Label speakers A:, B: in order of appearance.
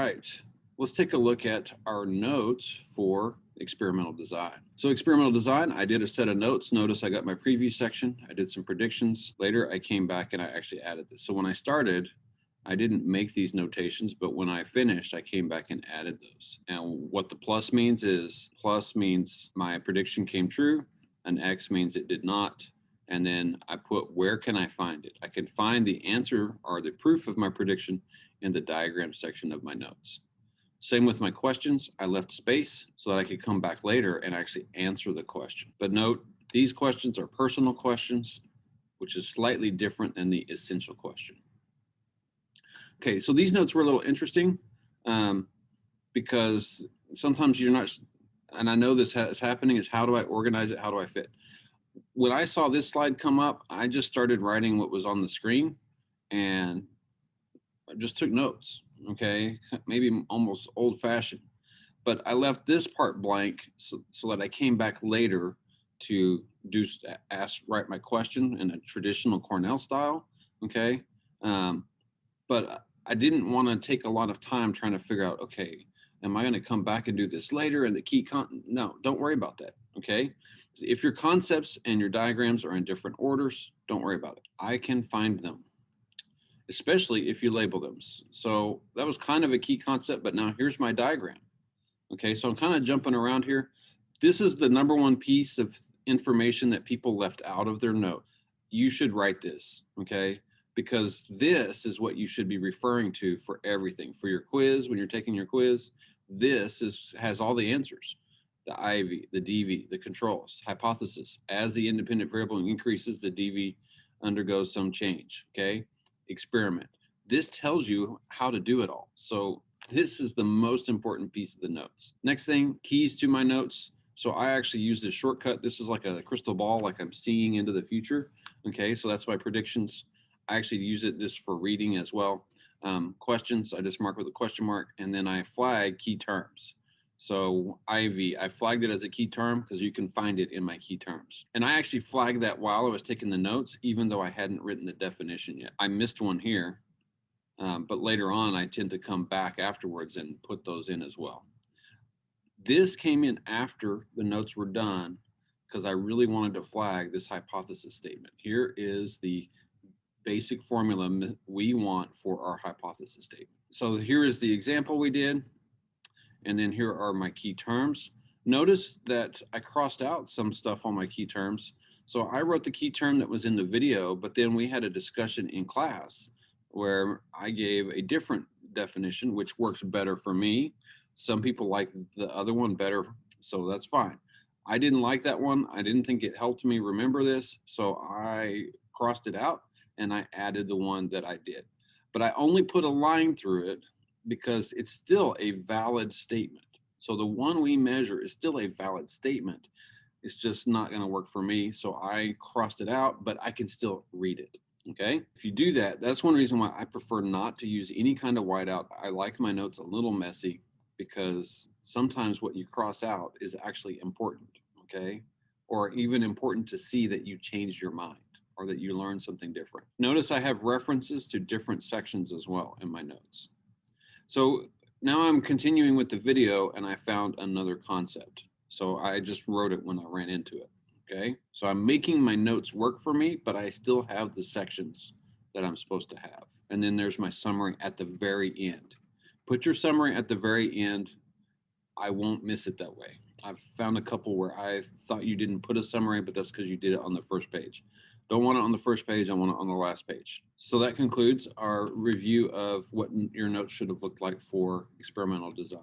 A: right, let's take a look at our notes for experimental design. So experimental design, I did a set of notes. Notice I got my preview section. I did some predictions. Later, I came back and I actually added this. So when I started, I didn't make these notations, but when I finished, I came back and added those. And what the plus means is plus means my prediction came true, and X means it did not. And then I put, where can I find it? I can find the answer or the proof of my prediction in the diagram section of my notes. Same with my questions. I left space so that I could come back later and actually answer the question. But note, these questions are personal questions, which is slightly different than the essential question. Okay, so these notes were a little interesting because sometimes you're not, and I know this is happening, is how do I organize it? How do I fit? When I saw this slide come up, I just started writing what was on the screen and I just took notes, okay? Maybe almost old fashioned, but I left this part blank so that I came back later to write my question in a traditional Cornell style, okay? But I didn't want to take a lot of time trying to figure out, okay, am I going to come back and do this later? And the key no, don't worry about that, okay? If your concepts and your diagrams are in different orders, don't worry about it. I can find them, especially if you label them. So that was kind of a key concept, but now here's my diagram. Okay, so I'm kind of jumping around here. This is the number one piece of information that people left out of their note. You should write this, okay? Because this is what you should be referring to for everything. For your quiz, when you're taking your quiz, this has all the answers. The IV, the DV, the controls, hypothesis. As the independent variable increases, the DV undergoes some change, okay? Experiment. This tells you how to do it all. So this is the most important piece of the notes. Next thing, keys to my notes. So I actually use this shortcut. This is like a crystal ball, like I'm seeing into the future. Okay, so that's my predictions. I actually use this for reading as well. Questions, I just mark with a question mark, and then I flag key terms. So IV, I flagged it as a key term because you can find it in my key terms. And I actually flagged that while I was taking the notes, even though I hadn't written the definition yet. I missed one here, but later on, I tend to come back afterwards and put those in as well. This came in after the notes were done because I really wanted to flag this hypothesis statement. Here is the basic formula we want for our hypothesis statement. So here is the example we did. And then here are my key terms. Notice that I crossed out some stuff on my key terms. So I wrote the key term that was in the video, but then we had a discussion in class where I gave a different definition, which works better for me. Some people like the other one better, so that's fine. I didn't like that one. I didn't think it helped me remember this, so I crossed it out and I added the one that I did. But I only put a line through it because it's still a valid statement. So the one we measure is still a valid statement. It's just not going to work for me. So I crossed it out, but I can still read it. Okay. If you do that, that's one reason why I prefer not to use any kind of whiteout. I like my notes a little messy because sometimes what you cross out is actually important. Okay. Or even important to see that you changed your mind or that you learned something different. Notice I have references to different sections as well in my notes. So now I'm continuing with the video and I found another concept. So I just wrote it when I ran into it, okay? So I'm making my notes work for me, but I still have the sections that I'm supposed to have. And then there's my summary at the very end. Put your summary at the very end. I won't miss it that way. I've found a couple where I thought you didn't put a summary, but that's because you did it on the first page. Don't want it on the first page, I want it on the last page. So that concludes our review of what your notes should have looked like for experimental design.